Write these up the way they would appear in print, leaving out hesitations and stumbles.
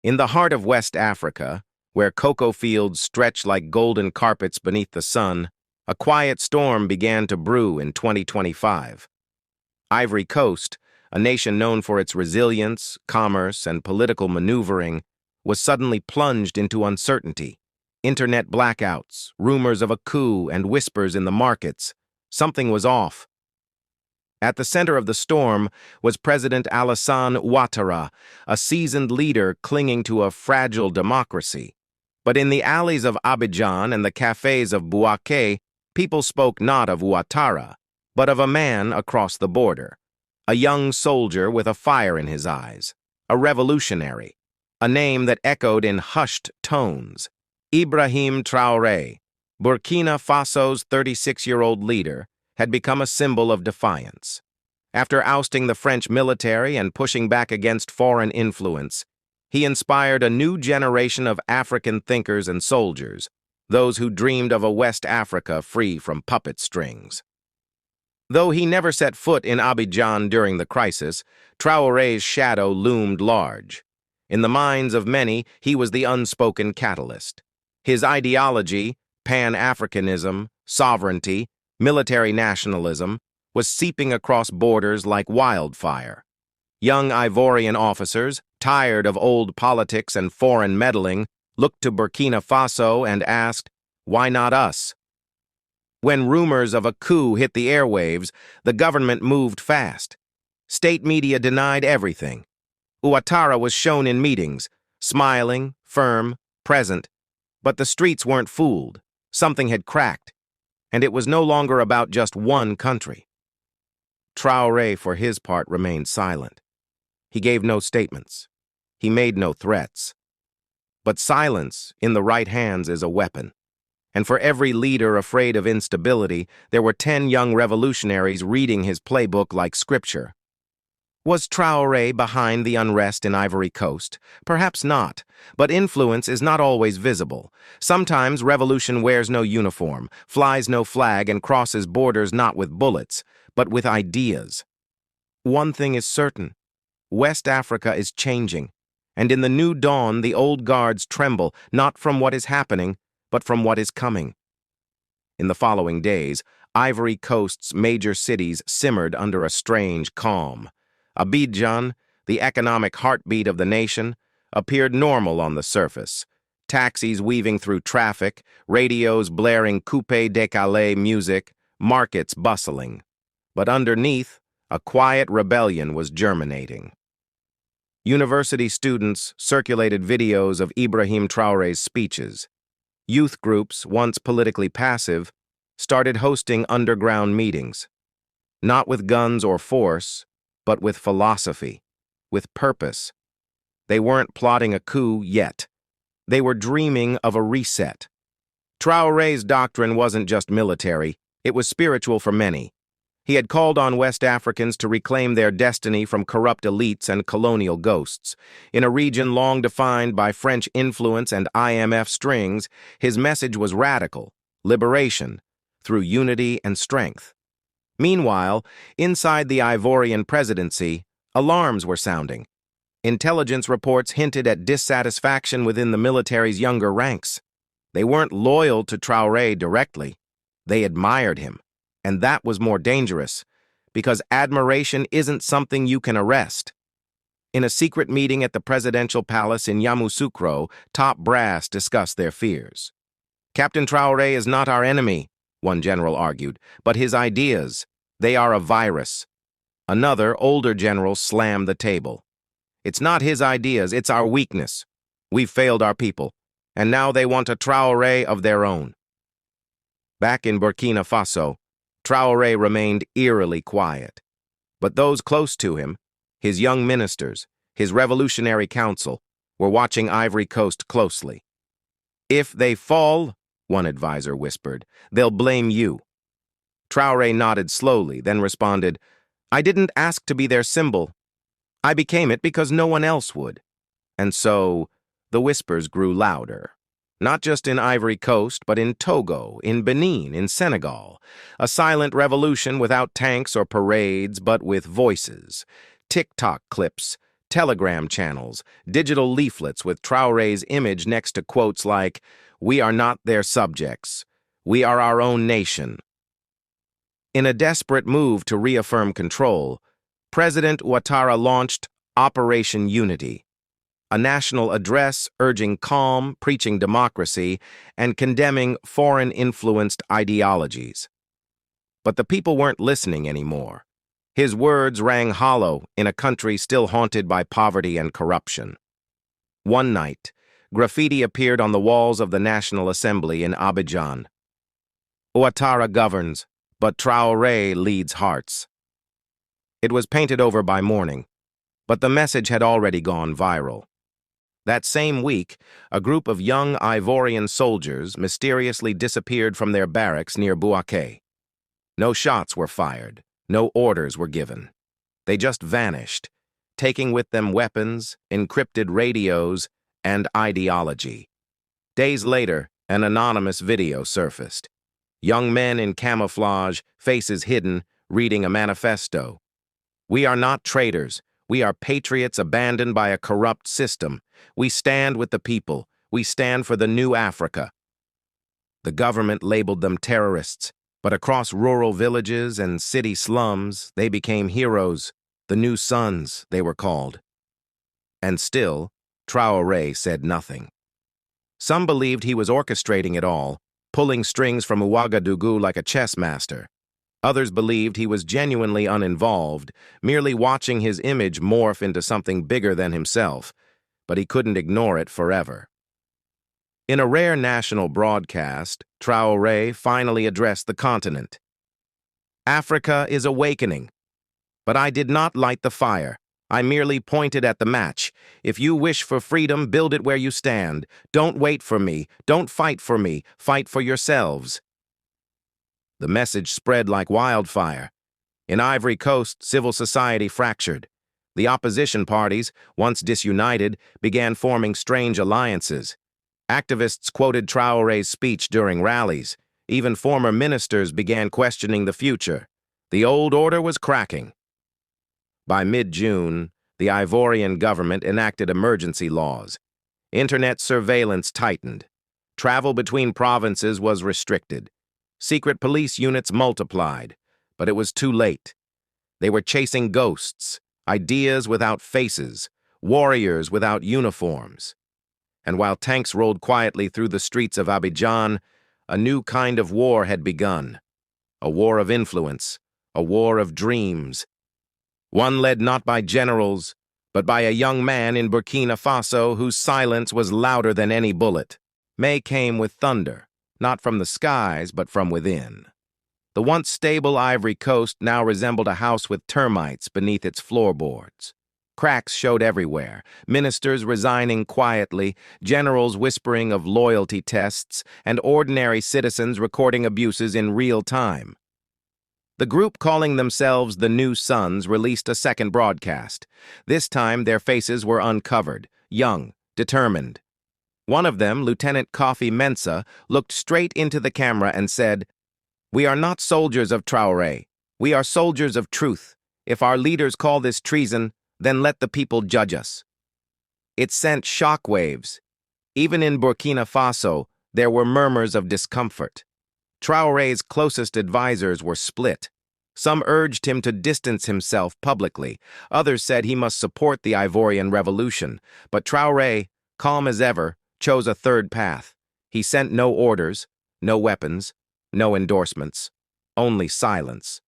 In the heart of West Africa, where cocoa fields stretch like golden carpets beneath the sun, a quiet storm began to brew in 2025. Ivory Coast, a nation known for its resilience, commerce, and political maneuvering, was suddenly plunged into uncertainty. Internet blackouts, rumors of a coup, and whispers in the markets. Something was off. At the center of the storm was President Alassane Ouattara, a seasoned leader clinging to a fragile democracy. But in the alleys of Abidjan and the cafes of Bouaké, people spoke not of Ouattara, but of a man across the border, a young soldier with a fire in his eyes, a revolutionary, a name that echoed in hushed tones. Ibrahim Traoré, Burkina Faso's 36-year-old leader, had become a symbol of defiance. After ousting the French military and pushing back against foreign influence, he inspired a new generation of African thinkers and soldiers, those who dreamed of a West Africa free from puppet strings. Though he never set foot in Abidjan during the crisis, Traoré's shadow loomed large. In the minds of many, he was the unspoken catalyst. His ideology, Pan-Africanism, sovereignty, military nationalism, was seeping across borders like wildfire. Young Ivorian officers, tired of old politics and foreign meddling, looked to Burkina Faso and asked, "Why not us?" When rumors of a coup hit the airwaves, the government moved fast. State media denied everything. Ouattara was shown in meetings, smiling, firm, present. But the streets weren't fooled. Something had cracked. And it was no longer about just one country. Traoré, for his part, remained silent. He gave no statements. He made no threats. But silence, in the right hands, is a weapon. And for every leader afraid of instability, there were 10 young revolutionaries reading his playbook like scripture. Was Traoré behind the unrest in Ivory Coast? Perhaps not, but influence is not always visible. Sometimes revolution wears no uniform, flies no flag, and crosses borders not with bullets, but with ideas. One thing is certain: West Africa is changing, and in the new dawn the old guards tremble, not from what is happening, but from what is coming. In the following days, Ivory Coast's major cities simmered under a strange calm. Abidjan, the economic heartbeat of the nation, appeared normal on the surface. Taxis weaving through traffic, radios blaring coupé décalé music, markets bustling. But underneath, a quiet rebellion was germinating. University students circulated videos of Ibrahim Traoré's speeches. Youth groups, once politically passive, started hosting underground meetings. Not with guns or force, but with philosophy, with purpose. They weren't plotting a coup yet. They were dreaming of a reset. Traoré's doctrine wasn't just military, it was spiritual for many. He had called on West Africans to reclaim their destiny from corrupt elites and colonial ghosts. In a region long defined by French influence and IMF strings, his message was radical: liberation, through unity and strength. Meanwhile, inside the Ivorian presidency, alarms were sounding. Intelligence reports hinted at dissatisfaction within the military's younger ranks. They weren't loyal to Traoré directly. They admired him, and that was more dangerous, because admiration isn't something you can arrest. In a secret meeting at the presidential palace in Yamoussoukro, top brass discussed their fears. "Captain Traoré is not our enemy," one general argued, "but his ideas, they are a virus." Another, older general slammed the table. "It's not his ideas, it's our weakness. We've failed our people, and now they want a Traoré of their own." Back in Burkina Faso, Traoré remained eerily quiet. But those close to him, his young ministers, his revolutionary council, were watching Ivory Coast closely. "If they fall," one advisor whispered, "they'll blame you." Traoré nodded slowly, then responded, "I didn't ask to be their symbol. I became it because no one else would." And so, the whispers grew louder. Not just in Ivory Coast, but in Togo, in Benin, in Senegal. A silent revolution without tanks or parades, but with voices. TikTok clips, Telegram channels, digital leaflets with Traoré's image next to quotes like, "We are not their subjects. We are our own nation." In a desperate move to reaffirm control, President Ouattara launched Operation Unity, a national address urging calm, preaching democracy, and condemning foreign-influenced ideologies. But the people weren't listening anymore. His words rang hollow in a country still haunted by poverty and corruption. One night, graffiti appeared on the walls of the National Assembly in Abidjan. "Ouattara governs, but Traoré leads hearts." It was painted over by morning, but the message had already gone viral. That same week, a group of young Ivorian soldiers mysteriously disappeared from their barracks near Bouaké. No shots were fired, no orders were given. They just vanished, taking with them weapons, encrypted radios, and ideology. Days later, an anonymous video surfaced. Young men in camouflage, faces hidden, reading a manifesto. "We are not traitors. We are patriots abandoned by a corrupt system. We stand with the people. We stand for the new Africa." The government labeled them terrorists, but across rural villages and city slums, they became heroes. The new sons, they were called. And still, Traoré said nothing. Some believed he was orchestrating it all, pulling strings from Ouagadougou like a chess master. Others believed he was genuinely uninvolved, merely watching his image morph into something bigger than himself, but he couldn't ignore it forever. In a rare national broadcast, Traoré finally addressed the continent. "Africa is awakening. But I did not light the fire. I merely pointed at the match. If you wish for freedom, build it where you stand. Don't wait for me. Don't fight for me. Fight for yourselves." The message spread like wildfire. In Ivory Coast, civil society fractured. The opposition parties, once disunited, began forming strange alliances. Activists quoted Traoré's speech during rallies. Even former ministers began questioning the future. The old order was cracking. By mid-June, the Ivorian government enacted emergency laws. Internet surveillance tightened. Travel between provinces was restricted. Secret police units multiplied, but it was too late. They were chasing ghosts, ideas without faces, warriors without uniforms. And while tanks rolled quietly through the streets of Abidjan, a new kind of war had begun. A war of influence, a war of dreams. One led not by generals, but by a young man in Burkina Faso whose silence was louder than any bullet. May came with thunder, not from the skies, but from within. The once stable Ivory Coast now resembled a house with termites beneath its floorboards. Cracks showed everywhere, ministers resigning quietly, generals whispering of loyalty tests, and ordinary citizens recording abuses in real time. The group calling themselves the New Sons released a second broadcast. This time, their faces were uncovered, young, determined. One of them, Lieutenant Kofi Mensah, looked straight into the camera and said, "We are not soldiers of Traoré. We are soldiers of truth. If our leaders call this treason, then let the people judge us." It sent shockwaves. Even in Burkina Faso, there were murmurs of discomfort. Traoré's closest advisors were split. Some urged him to distance himself publicly. Others said he must support the Ivorian Revolution. But Traoré, calm as ever, chose a third path. He sent no orders, no weapons, no endorsements, only silence.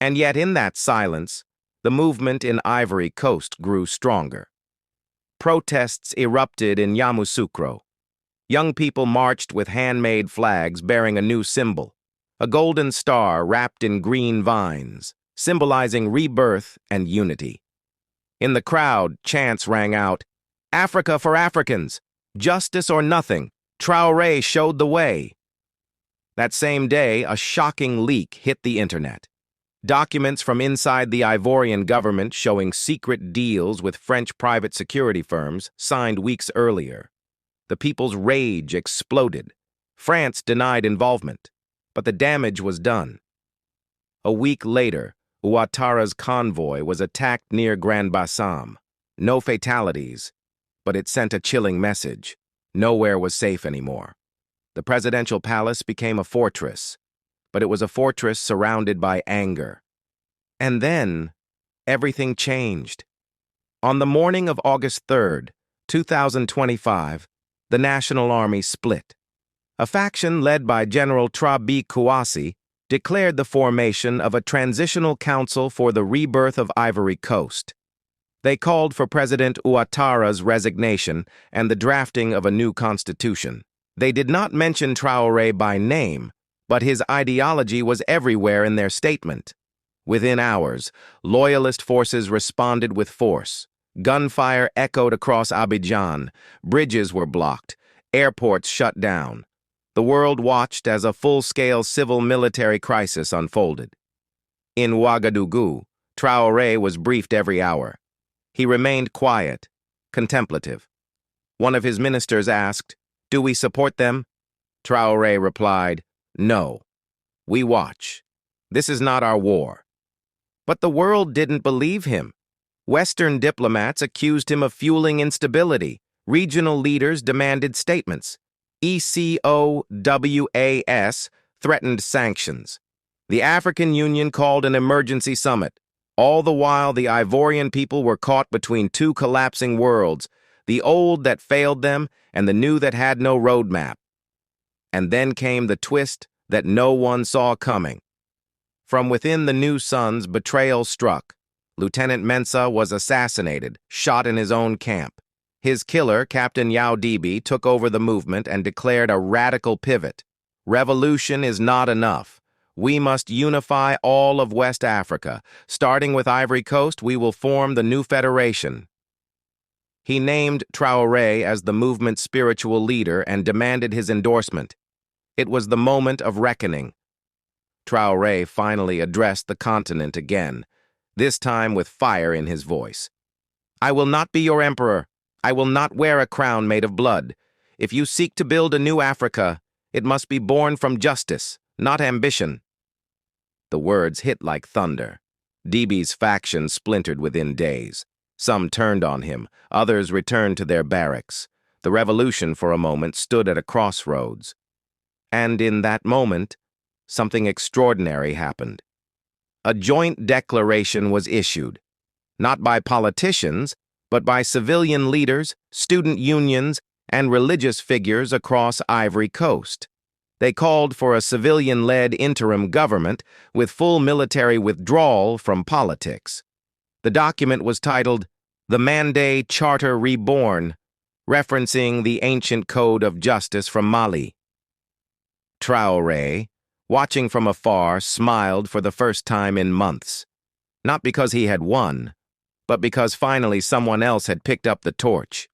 And yet in that silence, the movement in Ivory Coast grew stronger. Protests erupted in Yamoussoukro. Young people marched with handmade flags bearing a new symbol, a golden star wrapped in green vines, symbolizing rebirth and unity. In the crowd, chants rang out, "Africa for Africans! Justice or nothing! Traoré showed the way!" That same day, a shocking leak hit the internet. Documents from inside the Ivorian government showing secret deals with French private security firms signed weeks earlier. The people's rage exploded. France denied involvement, but the damage was done. A week later, Ouattara's convoy was attacked near Grand Bassam. no fatalities, but it sent a chilling message. Nowhere was safe anymore. The presidential palace became a fortress, but it was a fortress surrounded by anger. And then, everything changed. On the morning of August 3rd, 2025, the National Army split. A faction led by General Traoré Kouassi declared the formation of a transitional council for the rebirth of Ivory Coast. They called for President Ouattara's resignation and the drafting of a new constitution. They did not mention Traoré by name, but his ideology was everywhere in their statement. Within hours, loyalist forces responded with force. Gunfire echoed across Abidjan, bridges were blocked, airports shut down. The world watched as a full-scale civil-military crisis unfolded. In Ouagadougou, Traoré was briefed every hour. He remained quiet, contemplative. One of his ministers asked, "Do we support them?" Traoré replied, "No. We watch. This is not our war." But the world didn't believe him. Western diplomats accused him of fueling instability. Regional leaders demanded statements. ECOWAS threatened sanctions. The African Union called an emergency summit. All the while, the Ivorian people were caught between two collapsing worlds, the old that failed them and the new that had no roadmap. And then came the twist that no one saw coming. From within the new sun's betrayal struck. Lieutenant Mensah was assassinated, shot in his own camp. His killer, Captain Yao Dibi, took over the movement and declared a radical pivot. Revolution is not enough. We must unify all of West Africa. Starting with Ivory Coast, we will form the new federation. He named Traoré as the movement's spiritual leader and demanded his endorsement. It was the moment of reckoning. Traoré finally addressed the continent again, this time with fire in his voice. "I will not be your emperor. I will not wear a crown made of blood. If you seek to build a new Africa, it must be born from justice, not ambition." The words hit like thunder. Dibi's faction splintered within days. Some turned on him, others returned to their barracks. The revolution, for a moment, stood at a crossroads. And in that moment, something extraordinary happened. A joint declaration was issued, not by politicians, but by civilian leaders, student unions, and religious figures across Ivory Coast. They called for a civilian-led interim government with full military withdrawal from politics. The document was titled "The Mandé Charter Reborn," referencing the ancient code of justice from Mali. Traoré, watching from afar, smiled for the first time in months. Not because he had won, but because finally someone else had picked up the torch.